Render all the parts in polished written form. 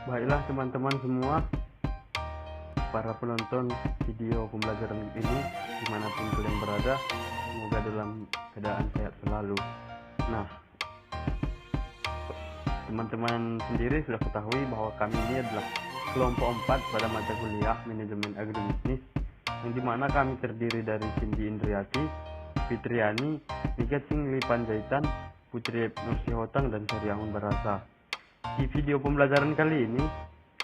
Baiklah teman-teman semua, para penonton video pembelajaran ini dimanapun kalian berada, semoga dalam keadaan sehat selalu. Nah, teman-teman sendiri sudah ketahui bahwa kami ini adalah kelompok 4 pada mata kuliah manajemen agribisnis, yang dimana kami terdiri dari Cindy Indriati, Fitriani, Nika Cingli Panjaitan, Putri Nursihotang, dan Sariangun Barasa. Di video pembelajaran kali ini,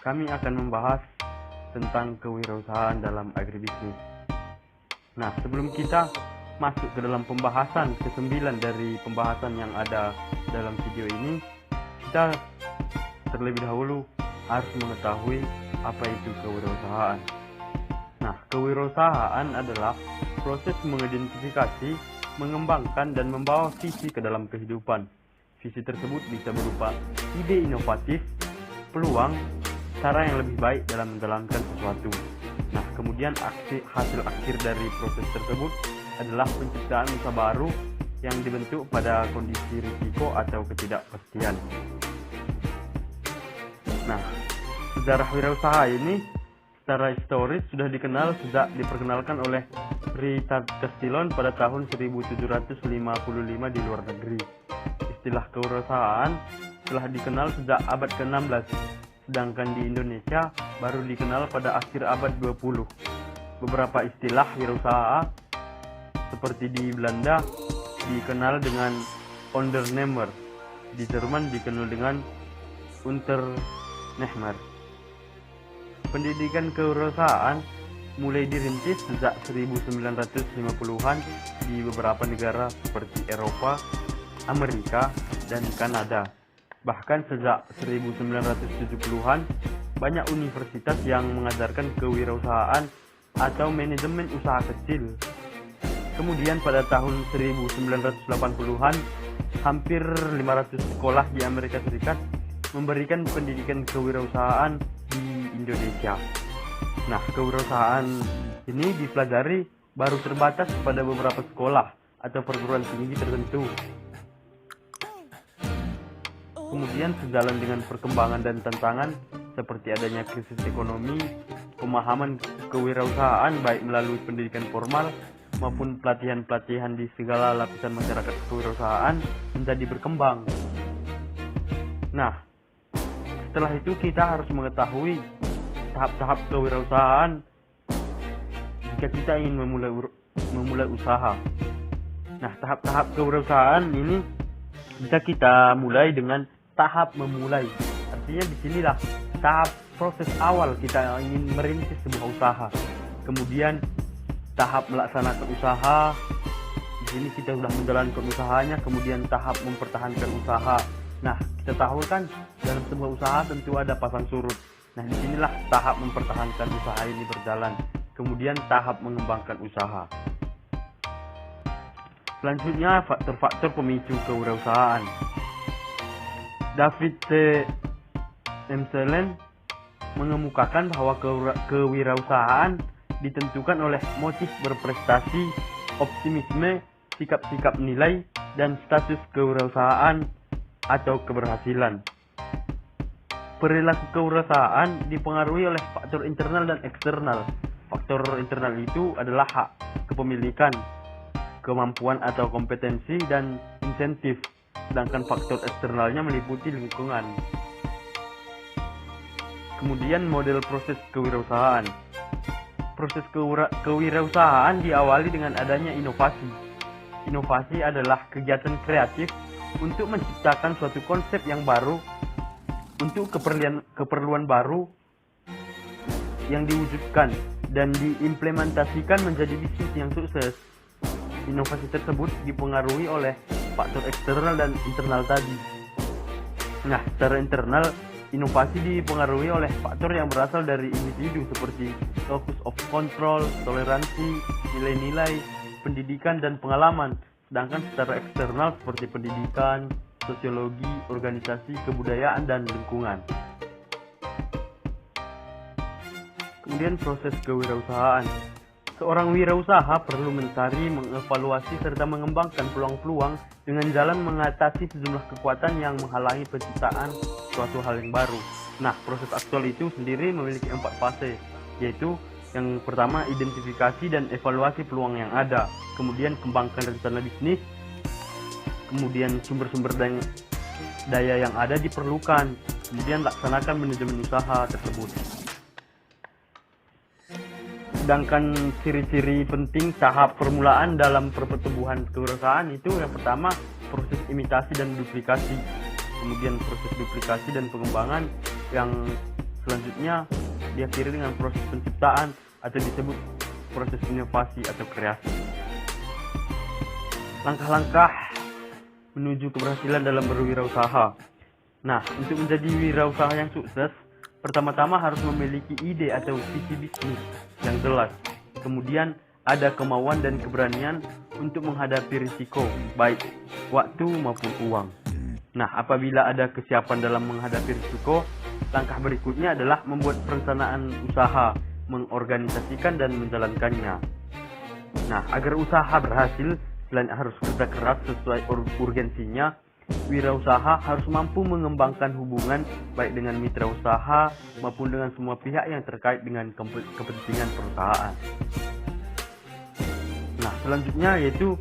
kami akan membahas tentang kewirausahaan dalam agribisnis. Nah, sebelum kita masuk ke dalam pembahasan ke-9 dari pembahasan yang ada dalam video ini, kita terlebih dahulu harus mengetahui apa itu kewirausahaan. Nah, kewirausahaan adalah proses mengidentifikasi, mengembangkan, dan membawa visi ke dalam kehidupan. Visi tersebut bisa berupa ide inovatif, peluang, cara yang lebih baik dalam menjalankan sesuatu. Nah, kemudian hasil akhir dari proses tersebut adalah penciptaan usaha baru yang dibentuk pada kondisi risiko atau ketidakpastian. Nah, sejarah wirausaha ini secara historis sudah dikenal sejak diperkenalkan oleh Richard Castillon pada tahun 1755 di luar negeri. Istilah kewirausahaan telah dikenal sejak abad ke-16, sedangkan di Indonesia baru dikenal pada akhir abad 20. Beberapa istilah wirausaha seperti di Belanda dikenal dengan Ondernemer, di Jerman dikenal dengan Unternehmer. Pendidikan kewirausahaan mulai dirintis sejak 1950-an di beberapa negara seperti Eropa, Amerika, dan Kanada. Bahkan sejak 1970-an, banyak universitas yang mengajarkan kewirausahaan atau manajemen usaha kecil. Kemudian pada tahun 1980-an, hampir 500 sekolah di Amerika Serikat memberikan pendidikan kewirausahaan di Indonesia. Nah, kewirausahaan ini dipelajari baru terbatas pada beberapa sekolah atau perguruan tinggi tertentu. Kemudian sejalan dengan perkembangan dan tantangan seperti adanya krisis ekonomi, pemahaman kewirausahaan baik melalui pendidikan formal maupun pelatihan-pelatihan di segala lapisan masyarakat kewirausahaan menjadi berkembang. Nah, setelah itu kita harus mengetahui tahap-tahap kewirausahaan jika kita ingin memulai usaha. Nah, tahap-tahap kewirausahaan ini bisa kita mulai dengan tahap memulai. Artinya disinilah tahap proses awal kita ingin merintis sebuah usaha. Kemudian tahap melaksanakan usaha. Di sini kita sudah menjalankan usahanya. Kemudian tahap mempertahankan usaha. Nah, kita tahu kan dalam sebuah usaha tentu ada pasang surut. Nah, disinilah tahap mempertahankan usaha ini berjalan. Kemudian tahap mengembangkan usaha. Selanjutnya faktor-faktor pemicu kewirausahaan. David C. Emselen mengemukakan bahwa kewirausahaan ditentukan oleh motif berprestasi, optimisme, sikap-sikap nilai, dan status kewirausahaan atau keberhasilan. Perilaku kewirausahaan dipengaruhi oleh faktor internal dan eksternal. Faktor internal itu adalah hak kepemilikan, kemampuan atau kompetensi, dan insentif. Sedangkan faktor eksternalnya meliputi lingkungan. Kemudian model proses kewirausahaan. Proses kewirausahaan diawali dengan adanya inovasi. Inovasi adalah kegiatan kreatif untuk menciptakan suatu konsep yang baru untuk keperluan baru yang diwujudkan dan diimplementasikan menjadi bisnis yang sukses. Inovasi tersebut dipengaruhi oleh faktor eksternal dan internal tadi. Nah, secara internal, inovasi dipengaruhi oleh faktor yang berasal dari individu seperti locus of control, toleransi, nilai-nilai, pendidikan, dan pengalaman. Sedangkan secara eksternal seperti pendidikan, sosiologi, organisasi, kebudayaan, dan lingkungan. Kemudian proses kewirausahaan. Seorang wirausaha perlu mencari, mengevaluasi, serta mengembangkan peluang-peluang dengan jalan mengatasi sejumlah kekuatan yang menghalangi penciptaan suatu hal yang baru. Nah, proses aktual itu sendiri memiliki 4 fase, yaitu yang pertama identifikasi dan evaluasi peluang yang ada, kemudian kembangkan rencana bisnis, kemudian sumber-sumber daya yang ada diperlukan, kemudian laksanakan manajemen usaha tersebut. Sedangkan ciri-ciri penting tahap permulaan dalam pertumbuhan kewirausahaan itu yang pertama proses imitasi dan duplikasi, kemudian proses duplikasi dan pengembangan, yang selanjutnya diakhiri dengan proses penciptaan atau disebut proses inovasi atau kreasi. Langkah-langkah menuju keberhasilan dalam berwirausaha. Nah, untuk menjadi wirausaha yang sukses, pertama-tama harus memiliki ide atau visi bisnis yang jelas. Kemudian ada kemauan dan keberanian untuk menghadapi risiko, baik waktu maupun uang. Nah, apabila ada kesiapan dalam menghadapi risiko, langkah berikutnya adalah membuat perencanaan usaha, mengorganisasikan dan menjalankannya. Nah, agar usaha berhasil, selain harus kerja keras sesuai urgensinya, wirausaha harus mampu mengembangkan hubungan baik dengan mitra usaha maupun dengan semua pihak yang terkait dengan kepentingan perusahaan. Nah, selanjutnya yaitu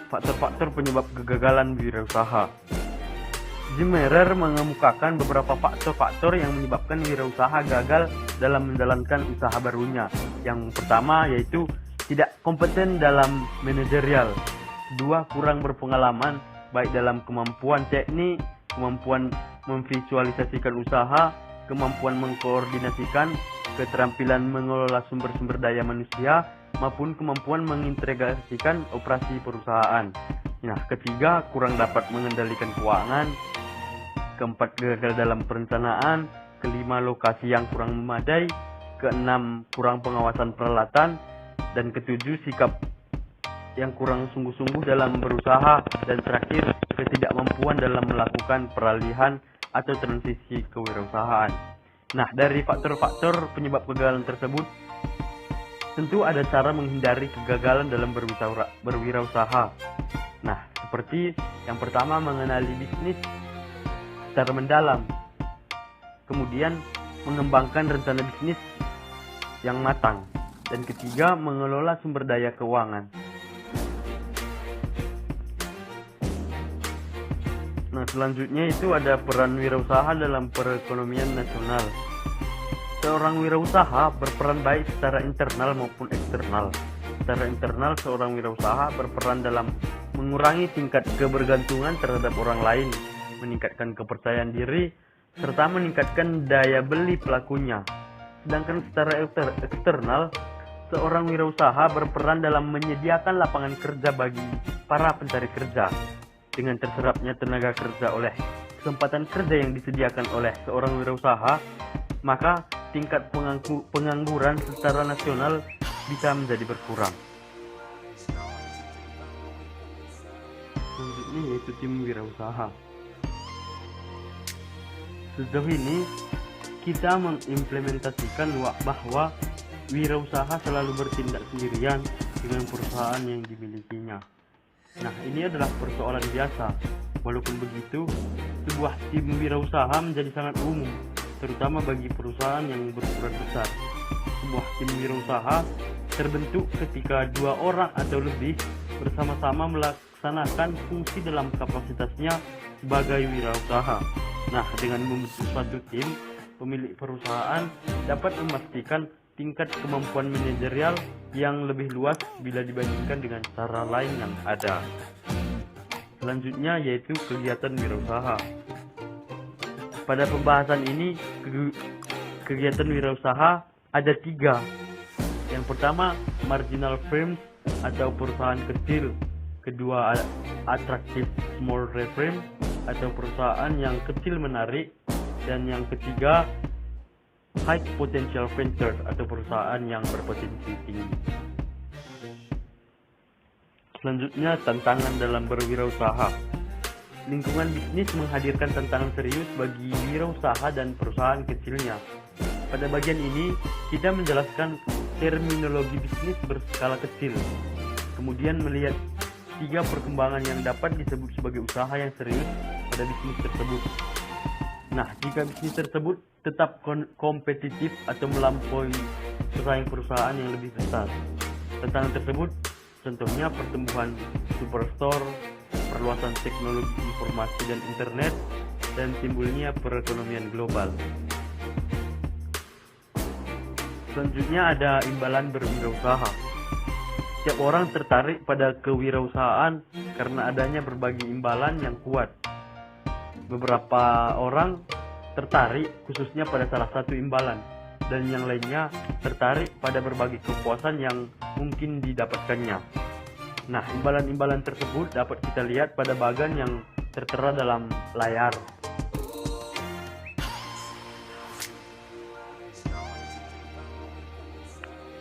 faktor-faktor penyebab kegagalan wirausaha. Zimmerer mengemukakan beberapa faktor-faktor yang menyebabkan wirausaha gagal dalam menjalankan usaha barunya. Yang pertama yaitu tidak kompeten dalam manajerial. Kedua, kurang berpengalaman baik dalam kemampuan teknik, kemampuan memvisualisasikan usaha, kemampuan mengkoordinasikan, keterampilan mengelola sumber-sumber daya manusia, maupun kemampuan mengintegrasikan operasi perusahaan. Nah, ketiga, kurang dapat mengendalikan keuangan. Keempat, gagal dalam perencanaan. Kelima, lokasi yang kurang memadai. Keenam, kurang pengawasan peralatan. Dan ketujuh, sikap yang kurang sungguh-sungguh dalam berusaha. Dan terakhir, ketidakmampuan dalam melakukan peralihan atau transisi kewirausahaan. Nah, dari faktor-faktor penyebab kegagalan tersebut, tentu ada cara menghindari kegagalan dalam berwirausaha. Nah, seperti yang pertama, mengenali bisnis secara mendalam. Kemudian, mengembangkan rencana bisnis yang matang. Dan ketiga, mengelola sumber daya keuangan. Nah, selanjutnya itu ada peran wirausaha dalam perekonomian nasional. Seorang wirausaha berperan baik secara internal maupun eksternal. Secara internal, seorang wirausaha berperan dalam mengurangi tingkat kebergantungan terhadap orang lain, meningkatkan kepercayaan diri, serta meningkatkan daya beli pelakunya. Sedangkan secara eksternal, seorang wirausaha berperan dalam menyediakan lapangan kerja bagi para pencari kerja. Dengan terserapnya tenaga kerja oleh kesempatan kerja yang disediakan oleh seorang wirausaha, maka tingkat pengangguran secara nasional bisa menjadi berkurang. Selanjutnya yaitu tim wirausaha. Sejauh ini kita mengimplementasikan bahwa wirausaha selalu bertindak sendirian dengan perusahaan yang dimilikinya. Nah, ini adalah persoalan biasa. Walaupun begitu, sebuah tim wirausaha menjadi sangat umum, terutama bagi perusahaan yang berukuran besar. Sebuah tim wirausaha terbentuk ketika 2 orang atau lebih bersama-sama melaksanakan fungsi dalam kapasitasnya sebagai wirausaha. Nah, dengan membentuk suatu tim, pemilik perusahaan dapat memastikan tingkat kemampuan manajerial yang lebih luas bila dibandingkan dengan cara lain yang ada. Selanjutnya yaitu kegiatan wirausaha. Pada pembahasan ini, kegiatan wirausaha ada 3. Yang pertama, marginal firms atau perusahaan kecil. Kedua, attractive small firms atau perusahaan yang kecil menarik. Dan yang ketiga, high potential ventures atau perusahaan yang berpotensi tinggi. Selanjutnya, tantangan dalam berwirausaha. Lingkungan bisnis menghadirkan tantangan serius bagi wirausaha dan perusahaan kecilnya. Pada bagian ini, kita menjelaskan terminologi bisnis berskala kecil. Kemudian melihat 3 perkembangan yang dapat disebut sebagai usaha yang serius pada bisnis tersebut. Nah, jika bisnis tersebut tetap kompetitif atau melampaui pesaing perusahaan yang lebih besar. Tantangan tersebut contohnya pertumbuhan superstore, perluasan teknologi informasi dan internet, dan timbulnya perekonomian global. Selanjutnya ada imbalan berwirausaha. Setiap orang tertarik pada kewirausahaan karena adanya berbagai imbalan yang kuat. Beberapa orang tertarik khususnya pada salah satu imbalan, dan yang lainnya tertarik pada berbagai kepuasan yang mungkin didapatkannya. Nah, imbalan-imbalan tersebut dapat kita lihat pada bagan yang tertera dalam layar.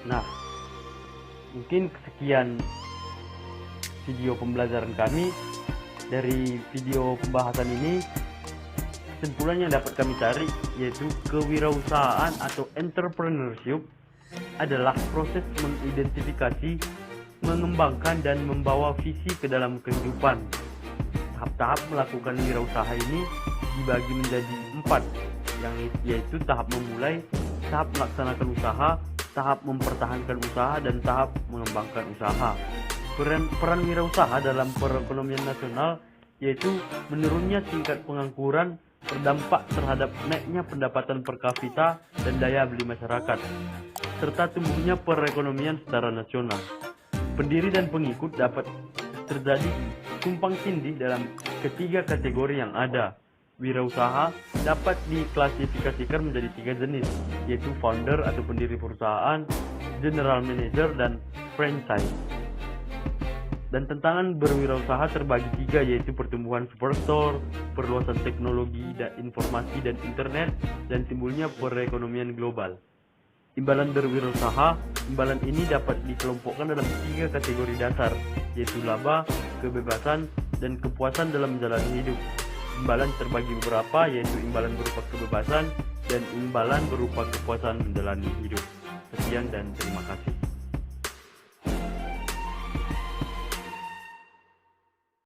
Nah, mungkin sekian video pembelajaran kami. Dari video pembahasan ini, kesimpulan yang dapat kami cari yaitu kewirausahaan atau entrepreneurship adalah proses mengidentifikasi, mengembangkan, dan membawa visi ke dalam kehidupan. Tahap-tahap melakukan wirausaha ini dibagi menjadi 4, yaitu tahap memulai, tahap melaksanakan usaha, tahap mempertahankan usaha, dan tahap mengembangkan usaha. Peran wirausaha dalam perekonomian nasional yaitu menurunnya tingkat pengangguran berdampak terhadap naiknya pendapatan per kapita dan daya beli masyarakat, serta tumbuhnya perekonomian secara nasional. Pendiri dan pengikut dapat terjadi tumpang tindih dalam ketiga kategori yang ada. Wirausaha dapat diklasifikasikan menjadi 3 jenis, yaitu founder atau pendiri perusahaan, general manager, dan franchise. Dan tantangan berwirausaha terbagi 3, yaitu pertumbuhan superstore, perluasan teknologi dan informasi dan internet, dan timbulnya perekonomian global. Imbalan berwirausaha, imbalan ini dapat dikelompokkan dalam 3 kategori dasar, yaitu laba, kebebasan, dan kepuasan dalam menjalani hidup. Imbalan terbagi beberapa, yaitu imbalan berupa kebebasan dan imbalan berupa kepuasan menjalani hidup. Sekian dan terima kasih.